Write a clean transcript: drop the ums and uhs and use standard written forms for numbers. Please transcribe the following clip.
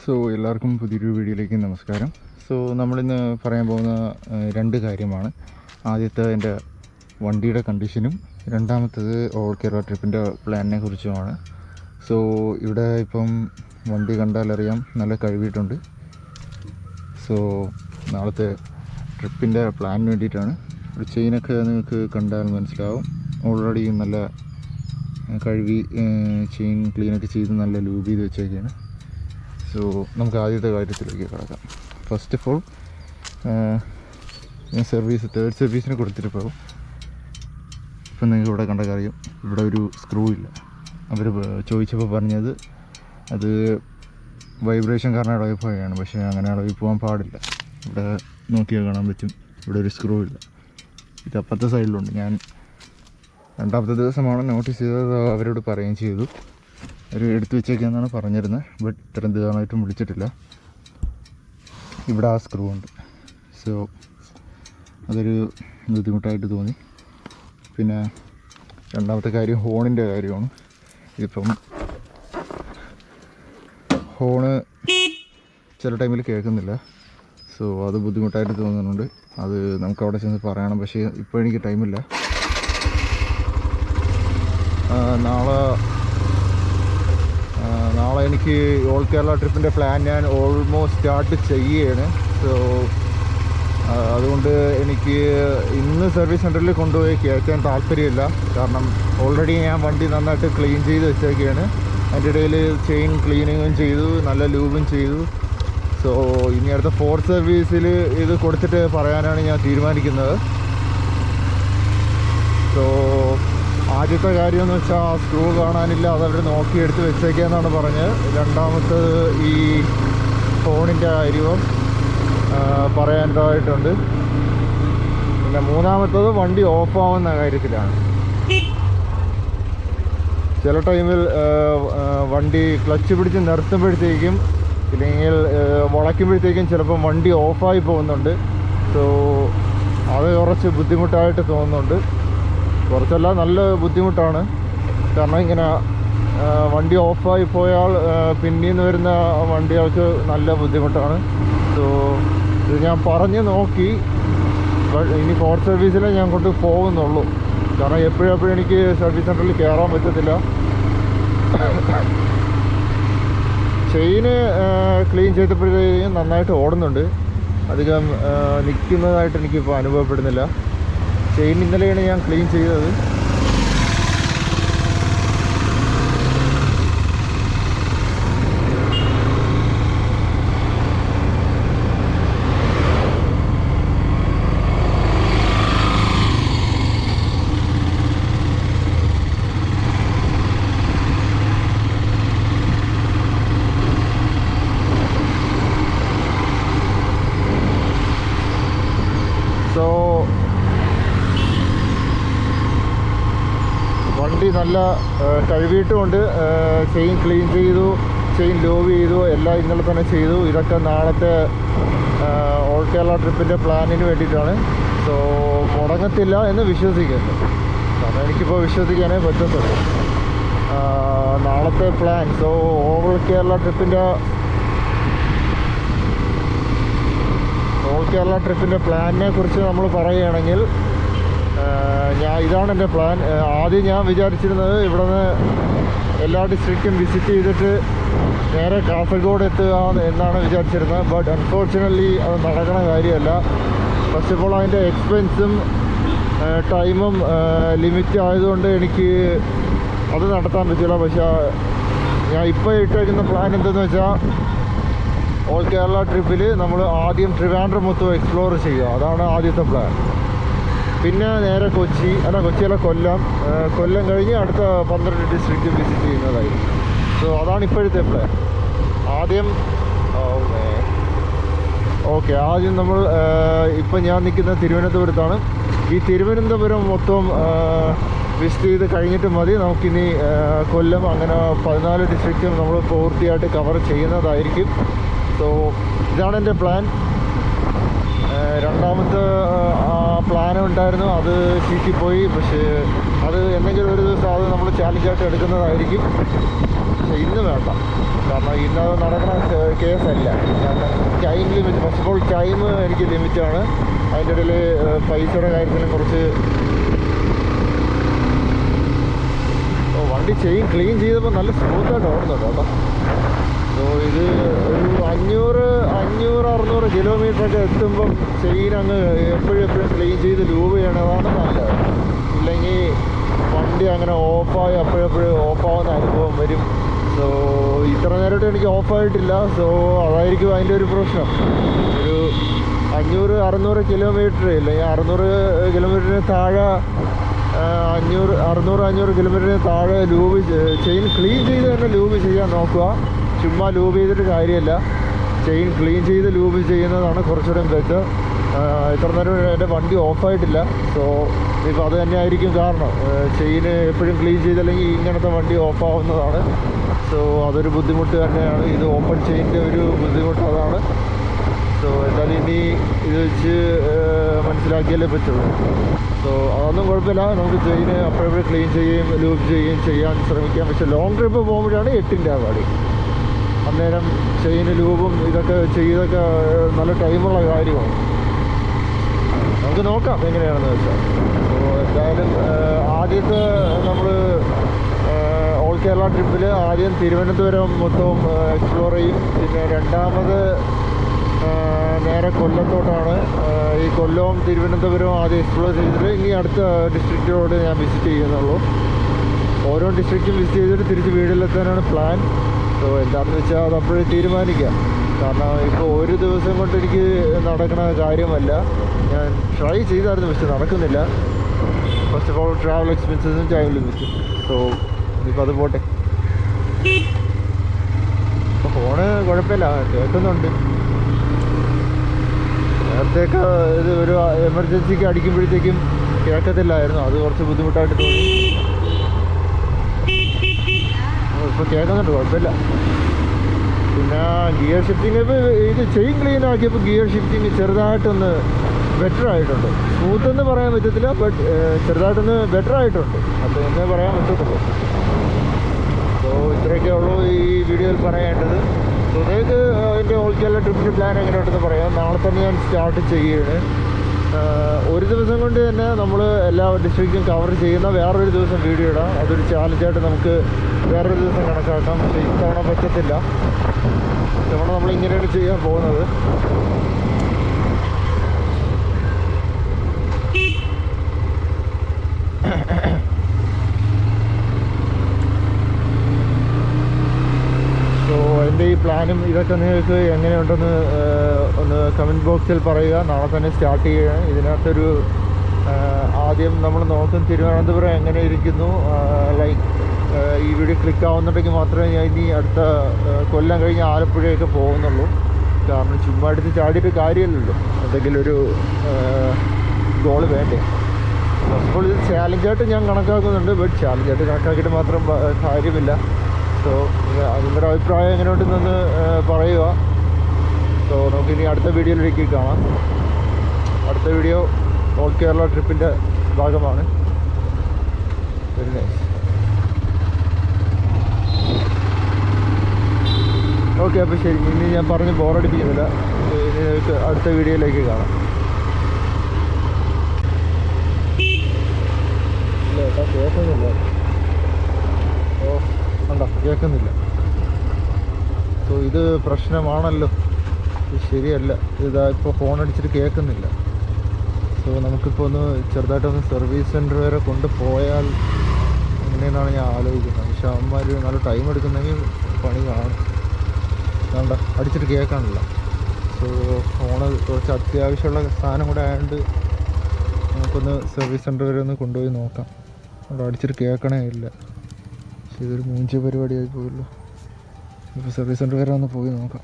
So എല്ലാവർക്കും പുതിയൊരു വീഡിയോയിലേക്ക് നമസ്കാരം. സോ നമ്മളിന്ന് പറയാൻ പോകുന്ന രണ്ട് കാര്യമാണ്. ആദ്യത്തെ എൻ്റെ വണ്ടിയുടെ കണ്ടീഷനും രണ്ടാമത്തേത് ഓൾ കേരള ട്രിപ്പിൻ്റെ പ്ലാനിനെ കുറിച്ചുമാണ്. സോ ഇവിടെ ഇപ്പം വണ്ടി കണ്ടാലറിയാം നല്ല കഴുകിയിട്ടുണ്ട്. സോ നാളത്തെ ട്രിപ്പിൻ്റെ പ്ലാനിന് വേണ്ടിയിട്ടാണ്. ഒരു ചെയിനൊക്കെ നിങ്ങൾക്ക് കണ്ടാൽ മനസ്സിലാവും. ഓൾറെഡി നല്ല കഴുകി ചെയിൻ ക്ലീനൊക്കെ ചെയ്ത് നല്ല ലൂബ് ചെയ്ത് വെച്ചേക്കാണ്. സോ നമുക്ക് ആദ്യത്തെ കാര്യത്തിലേക്ക് കിടക്കാം. ഫസ്റ്റ് ഓഫ് ഓൾ ഞാൻ തേർഡ് സർവീസിന് കൊടുത്തിട്ടിപ്പോൾ ഇപ്പം നിങ്ങൾക്ക് ഇവിടെ കണ്ട കാര്യം, ഇവിടെ ഒരു സ്ക്രൂ ഇല്ല. അവർ ചോദിച്ചപ്പോൾ പറഞ്ഞത് അത് വൈബ്രേഷൻ കാരണം ഇളകി പോയാണ്. പക്ഷേ അങ്ങനെ ഇളകി പോകാൻ പാടില്ല. ഇവിടെ നോക്കിയാൽ കാണാൻ പറ്റും, ഇവിടെ ഒരു സ്ക്രൂ ഇല്ല. ഇത് അപ്പുറത്തെ സൈഡിലുണ്ട്. ഞാൻ രണ്ടാമത്തെ ദിവസമാണ് നോട്ടീസ് ചെയ്തത്. അവരോട് പറയുകയും ചെയ്തു. അവർ എടുത്തു വെച്ചേക്കാന്നാണ് പറഞ്ഞിരുന്നത്. ബട്ട് ഇത്രയും ദിവസമായിട്ടും വിളിച്ചിട്ടില്ല. ഇവിടെ ആ സ്ക്രൂ ഉണ്ട്. സോ അതൊരു ബുദ്ധിമുട്ടായിട്ട് തോന്നി. പിന്നെ രണ്ടാമത്തെ കാര്യം ഹോണിൻ്റെ കാര്യമാണ്. ഇതിപ്പം ഹോണ് ചില ടൈമിൽ കേൾക്കുന്നില്ല. സോ അത് ബുദ്ധിമുട്ടായിട്ട് തോന്നുന്നുണ്ട്. അത് നമുക്ക് അവിടെ ചെന്ന് പറയണം. പക്ഷേ ഇപ്പോൾ എനിക്ക് ടൈമില്ല. നാളെ എനിക്ക് ഓൾ കേരള ട്രിപ്പിൻ്റെ പ്ലാൻ ഞാൻ ഓൾമോസ്റ്റ് സ്റ്റാർട്ട് ചെയ്യുകയാണ്. സോ അതുകൊണ്ട് എനിക്ക് ഇന്ന് സർവീസ് സെൻറ്ററിൽ കൊണ്ടുപോയി കയറ്റാൻ താല്പര്യമില്ല. കാരണം ഓൾറെഡി ഞാൻ വണ്ടി നന്നായിട്ട് ക്ലീൻ ചെയ്ത് വെച്ചേക്കുകയാണ്. അതിൻ്റെ ഇടയിൽ ചെയിൻ ക്ലീനിങ്ങും ചെയ്തു, നല്ല ലൂബും ചെയ്തു. സോ ഇനി അടുത്ത ഫോർത്ത് സർവീസിൽ ഇത് കൊടുത്തിട്ട് പറയാനാണ് ഞാൻ തീരുമാനിക്കുന്നത്. സോ ആദ്യത്തെ കാര്യം എന്ന് വെച്ചാൽ ആ സ്ക്രൂ കാണാനില്ല, അതവർ നോക്കിയെടുത്ത് വെച്ചേക്കാന്നാണ് പറഞ്ഞത്. രണ്ടാമത്തത് ഈ ഫോണിൻ്റെ കാര്യവും പറയാനായിട്ടുണ്ട്. പിന്നെ മൂന്നാമത്തത് വണ്ടി ഓഫാവുന്ന കാര്യത്തിലാണ്. ചില ടൈമിൽ വണ്ടി ക്ലച്ച് പിടിച്ച് നിർത്തുമ്പോഴത്തേക്കും ഇല്ലെങ്കിൽ വളയ്ക്കുമ്പോഴത്തേക്കും ചിലപ്പം വണ്ടി ഓഫായി പോകുന്നുണ്ട്. സോ അത് കുറച്ച് ബുദ്ധിമുട്ടായിട്ട് തോന്നുന്നുണ്ട്. കുറച്ചല്ല, നല്ല ബുദ്ധിമുട്ടാണ്. കാരണം ഇങ്ങനെ വണ്ടി ഓഫായി പോയാൽ പിന്നീന്ന് വരുന്ന വണ്ടികൾക്ക് നല്ല ബുദ്ധിമുട്ടാണ്. സോ ഇത് ഞാൻ പറഞ്ഞ് നോക്കി. ഇനി ഫോർത്ത് സർവീസിലേ ഞാൻ കൊണ്ട് പോകുന്നുള്ളൂ. കാരണം എപ്പോഴും എനിക്ക് സർവീസ് സെൻറ്ററിൽ കയറാൻ പറ്റത്തില്ല. ചെയിന് ക്ലീൻ ചെയ്തപ്പോഴത്തേക്കും നന്നായിട്ട് ഓടുന്നുണ്ട്. അധികം നിൽക്കുന്നതായിട്ട് എനിക്കിപ്പോൾ അനുഭവപ്പെടുന്നില്ല. ചെയിൻ ഇന്നലെയാണ് ഞാൻ ക്ലീൻ ചെയ്തത്. സോ വണ്ടി നല്ല കഴുകിയിട്ടുമുണ്ട്. ചെയിൻ ക്ലീൻ ചെയ്തു, ചെയിൻ ലോവ് ചെയ്തു, എല്ലാം ഇന്നലെ തന്നെ ചെയ്തു. ഇതൊക്കെ നാളത്തെ ഓൾ കേരള ട്രിപ്പിൻ്റെ പ്ലാനിന് വേണ്ടിയിട്ടാണ്. സോ മുടങ്ങത്തില്ല എന്ന് വിശ്വസിക്കുന്നു. കാരണം എനിക്കിപ്പോൾ വിശ്വസിക്കാനേ പറ്റത്തുള്ളൂ. നാളത്തെ പ്ലാൻ, സോ ഓൾ കേരള ട്രിപ്പിൻ്റെ പ്ലാനിനെ കുറിച്ച് നമ്മൾ പറയുകയാണെങ്കിൽ ഇതാണ് എൻ്റെ പ്ലാൻ. ആദ്യം ഞാൻ വിചാരിച്ചിരുന്നത് ഇവിടെ നിന്ന് എല്ലാ ഡിസ്ട്രിക്റ്റും വിസിറ്റ് ചെയ്തിട്ട് നേരെ കാസർഗോഡ് എത്തുക എന്നാണ് വിചാരിച്ചിരുന്നത്. ബട്ട് അൺഫോർച്യുനറ്റ്ലി അത് നടക്കണ കാര്യമല്ല. ഫസ്റ്റ് ഓഫ് ഓൾ അതിൻ്റെ എക്സ്പെൻസും ടൈമും ലിമിറ്റ് ആയതുകൊണ്ട് എനിക്ക് അത് നടത്താൻ പറ്റില്ല. പക്ഷേ ഞാൻ ഇപ്പോൾ ഇട്ടേക്കുന്ന പ്ലാൻ എന്തെന്ന് വെച്ചാൽ ഓൾ കേരള ട്രിപ്പിൽ നമ്മൾ ആദ്യം ട്രിവാൻഡ്രം മൊത്തം എക്സ്പ്ലോർ ചെയ്യുക. അതാണ് ആദ്യത്തെ പ്ലാൻ. പിന്നെ നേരെ കൊച്ചിയല്ല കൊല്ലം കഴിഞ്ഞ് അടുത്ത 12 ഡിസ്ട്രിക്റ്റ് വിസിറ്റ് ചെയ്യുന്നതായിരിക്കും. സോ അതാണ് ഇപ്പോഴത്തെ പ്ലാൻ. ആദ്യം നമ്മൾ ഇപ്പം ഞാൻ നിൽക്കുന്ന തിരുവനന്തപുരത്താണ്. ഈ തിരുവനന്തപുരം മൊത്തം വിസിറ്റ് ചെയ്ത് കഴിഞ്ഞിട്ട് മതി നമുക്കിനി കൊല്ലം, അങ്ങനെ 14 ഡിസ്ട്രിക്റ്റും നമ്മൾ പൂർത്തിയായിട്ട് കവർ ചെയ്യുന്നതായിരിക്കും. സോ ഇതാണ് എൻ്റെ പ്ലാൻ. രണ്ടാമത്തെ പ്ലാനും ഉണ്ടായിരുന്നു, അത് ചീറ്റിപ്പോയി. പക്ഷേ അത് എന്തെങ്കിലും ഒരു ദിവസം അത് നമ്മൾ ചാലഞ്ചായിട്ട് എടുക്കുന്നതായിരിക്കും. പക്ഷേ ഇന്ന് വേണ്ട, കാരണം ഇന്നത് നടക്കുന്ന കേസല്ല. കാരണം time limit, first of all time എനിക്ക് ലിമിറ്റാണ്. അതിൻ്റെ ഇടയിൽ പൈസയുടെ കാര്യത്തിലും കുറച്ച് വണ്ടി ക്ലീൻ ചെയ്തപ്പോൾ നല്ല സ്മൂത്തായിട്ട് ഓടുന്നുണ്ട് കേട്ടോ. സോ ഇത് ഒരു 500-600 കിലോമീറ്ററൊക്കെ എത്തുമ്പം ചെയിൻ അങ്ങ് എപ്പോഴും ക്ലീൻ ചെയ്ത് ലൂബ് ചെയ്യണതാണ് നല്ലത്. ഇല്ലെങ്കിൽ വണ്ടി അങ്ങനെ ഓഫായി എപ്പോഴെപ്പോഴും ഓഫാവുന്ന അനുഭവം വരും. സോ ഇത്ര നേരമായിട്ട് എനിക്ക് ഓഫായിട്ടില്ല. സോ അതായിരിക്കും അതിൻ്റെ ഒരു പ്രശ്നം. ഒരു 500-600 കിലോമീറ്റർ ഇല്ലെങ്കിൽ 600 കിലോമീറ്ററിന് താഴെ 500 കിലോമീറ്ററിന് താഴെ ലൂബ് ചെയിൻ ക്ലീൻ ചെയ്ത് തന്നെ ലൂബ് ചെയ്യാൻ നോക്കുക. ചുമ്മാ ലൂബ് ചെയ്തിട്ട് കാര്യമല്ല, ചെയിൻ ക്ലീൻ ചെയ്ത് ലൂബ് ചെയ്യുന്നതാണ് കുറച്ചുകൂടെ ബെറ്റർ. ഇത്ര നേരം എൻ്റെ വണ്ടി ഓഫായിട്ടില്ല. സോ ഇപ്പോൾ അത് തന്നെ ആയിരിക്കും കാരണം. ചെയിൻ എപ്പോഴും ക്ലീൻ ചെയ്തില്ലെങ്കിൽ ഇങ്ങനത്തെ വണ്ടി ഓഫാവുന്നതാണ്. സോ അതൊരു ബുദ്ധിമുട്ട് തന്നെയാണ്. ഇത് ഓപ്പൺ ചെയിൻ്റെ ഒരു ബുദ്ധിമുട്ട് അതാണ്. സോ എന്തായാലും ഇനി ഇത് വെച്ച് മനസ്സിലാക്കിയാലേ പറ്റുള്ളൂ. സോ അതൊന്നും കുഴപ്പമില്ല, നമുക്ക് ചെയിന് അപ്പോഴപ്പോഴും ക്ലീൻ ചെയ്യുകയും ലൂബ് ചെയ്യാൻ ശ്രമിക്കാം. പക്ഷേ ലോങ് ട്രിപ്പ് പോകുമ്പോഴാണ് 8ൻ്റെ പാടി. അന്നേരം ചെയിന് ലൂബും ഇതൊക്കെ ചെയ്തൊക്കെ നല്ല ടൈമുള്ള കാര്യമാണ്. നമുക്ക് നോക്കാം എങ്ങനെയാണെന്ന് വെച്ചാൽ. സോ എന്തായാലും ആദ്യത്തെ നമ്മൾ ഓൾ കേരള ട്രിപ്പിൽ ആദ്യം തിരുവനന്തപുരം മൊത്തവും എക്സ്പ്ലോർ ചെയ്യും. പിന്നെ രണ്ടാമത് നേരെ കൊല്ലത്തോട്ടാണ്. ഈ കൊല്ലവും തിരുവനന്തപുരവും ആദ്യം എക്സ്പ്ലോർ ചെയ്തിട്ട് ഇനി അടുത്ത ഡിസ്ട്രിക്റ്റിലോട് ഞാൻ വിസിറ്റ് ചെയ്യുന്നുള്ളൂ. ഓരോ ഡിസ്ട്രിക്റ്റും വിസിറ്റ് ചെയ്തിട്ട് തിരിച്ച് വീട്ടിലെത്താനാണ് പ്ലാൻ. സോ എന്താണെന്ന് വെച്ചാൽ അത് അപ്പോഴേ തീരുമാനിക്കാം. കാരണം ഇപ്പോൾ ഒരു ദിവസം കൊണ്ട് എനിക്ക് നടക്കുന്ന കാര്യമല്ല. ഞാൻ ട്രൈ ചെയ്തായിരുന്നു, പക്ഷെ നടക്കുന്നില്ല. ഫസ്റ്റ് ഓഫ് ഓൾ ട്രാവൽ എക്സ്പെൻസസും ടൈം ലിമിറ്റും. സോ ഇനിയിപ്പോൾ അത് പോട്ടെ. ഇപ്പോൾ ഫോണ് കുഴപ്പമില്ല, കേൾക്കുന്നുണ്ട്. നേരത്തെയൊക്കെ ഇത് ഒരു എമർജൻസിക്ക് അടിക്കുമ്പോഴത്തേക്കും കേൾക്കത്തില്ലായിരുന്നു. അത് കുറച്ച് ബുദ്ധിമുട്ടായിട്ട് തോന്നി. ഇപ്പോൾ കേൾക്കുന്നുണ്ട്, കുഴപ്പമില്ല. പിന്നെ ഗിയർ ഷിഫ്റ്റിംഗ് ഇപ്പോൾ ഇത് ചെയിൻ ക്ലീൻ ആക്കിയപ്പോൾ ഗിയർ ഷിഫ്റ്റിംഗ് ചെറുതായിട്ടൊന്ന് ബെറ്റർ ആയിട്ടുണ്ട്. സ്മൂത്ത് എന്ന് പറയാൻ പറ്റത്തില്ല, ബട്ട് ചെറുതായിട്ടൊന്ന് ബെറ്റർ ആയിട്ടുണ്ട്. അത് എന്നേ പറയാൻ പറ്റത്തുള്ളൂ. സോ ഇത്രയൊക്കെ ഉള്ളൂ ഈ വീഡിയോയിൽ പറയേണ്ടത്. സോ നിങ്ങൾക്ക് അതിൻ്റെ ഓൾ കേരള ട്രിപ്പിൻ്റെ പ്ലാൻ എങ്ങനെയുണ്ടെന്ന് പറയാം. നാളെ തന്നെ ഞാൻ സ്റ്റാർട്ട് ചെയ്യുകയാണ്. ഒരു ദിവസം കൊണ്ട് തന്നെ നമ്മൾ എല്ലാ ഡിസ്ട്രിക്റ്റും കവർ ചെയ്യുന്ന വേറൊരു ദിവസം വീഡിയോ ഇടാം. അതൊരു ചാലഞ്ചായിട്ട് നമുക്ക് വേറൊരു ദിവസം കണക്കാക്കാം. പക്ഷേ ഇത്തവണ പറ്റത്തില്ല. ഇത്തവണ നമ്മളിങ്ങനെയാണ് ചെയ്യാൻ പോകുന്നത്. സോ എൻ്റെ ഈ പ്ലാനും ഇതൊക്കെ നിങ്ങൾക്ക് എങ്ങനെയുണ്ടെന്ന് ഒന്ന് കമൻറ്റ് ബോക്സിൽ പറയുക. നാളെ തന്നെ സ്റ്റാർട്ട് ചെയ്യുക. ഇതിനകത്തൊരു ആദ്യം നമ്മൾ നോക്കും തിരുവനന്തപുരം എങ്ങനെ ഇരിക്കുന്നു. ലൈക്ക് ഈ വീഡിയോ ക്ലിക്ക് ആവുന്നുണ്ടെങ്കിൽ മാത്രമേ ഞാൻ ഇനി അടുത്ത കൊല്ലം കഴിഞ്ഞ് ആലപ്പുഴയൊക്കെ പോകുന്നുള്ളൂ. കാരണം ചുമ്മാ എടുത്ത് ചാടിയിട്ട് കാര്യമില്ലല്ലോ, എന്തെങ്കിലും ഒരു ഗോൾ വേണ്ടേ. അപ്പോൾ ഇത് ചാലഞ്ചായിട്ട് ഞാൻ കണക്കാക്കുന്നുണ്ട്. ബട്ട് ചാലഞ്ചായിട്ട് കണക്കാക്കിയിട്ട് മാത്രം കാര്യമില്ല. സോ നിങ്ങളുടെ അഭിപ്രായം എങ്ങനെയുണ്ടെന്നൊന്ന് പറയുക. സോ നമുക്കിനി അടുത്ത വീഡിയോയിലേക്ക് കാണാം. അടുത്ത വീഡിയോ ഓൾ കേരള ട്രിപ്പിൻ്റെ ഭാഗമാണ്. Very nice. ഓക്കെ, അപ്പോൾ ശരി. ഇനി ഞാൻ പറഞ്ഞ് ബോറടിപ്പിക്കുന്നില്ല. ഇനി നമുക്ക് അടുത്ത വീഡിയോയിലേക്ക് കാണാം. ഇല്ല ഏട്ടാ, കേൾക്കുന്നില്ല. ഓ കണ്ടോ, കേൾക്കുന്നില്ല. സോ ഇത് പ്രശ്നമാണല്ലോ, ഇത് ശരിയല്ല. ഇതാ ഇപ്പോൾ ഫോൺ അടിച്ചിട്ട് കേൾക്കുന്നില്ല. സോ നമുക്കിപ്പോൾ ഒന്ന് ചെറുതായിട്ടൊന്ന് സർവീസ് സെൻറ്റർ വരെ കൊണ്ടുപോയാൽ എങ്ങനെയെന്നാണ് ഞാൻ ആലോചിക്കുന്നത്. പക്ഷെ അവന്മാർ നല്ല ടൈം എടുക്കുന്നെങ്കിൽ പണി കാണും. വേണ്ട, അടിച്ചിട്ട് കേൾക്കാനില്ല. സോ ഫോണ് കുറച്ച് അത്യാവശ്യമുള്ള സാധനം കൂടെ ആയതുകൊണ്ട് നമുക്കൊന്ന് സർവീസ് സെൻറ്റർ വരെ ഒന്ന് കൊണ്ടുപോയി നോക്കാം. അവിടെ അടിച്ചിട്ട് കേൾക്കണേ ഇല്ല. പക്ഷെ ഇതൊരു മൂഞ്ച പരിപാടിയായി പോയല്ലോ. ഇപ്പോൾ സർവീസ് സെൻറ്റർ വരെ ഒന്ന് പോയി നോക്കാം.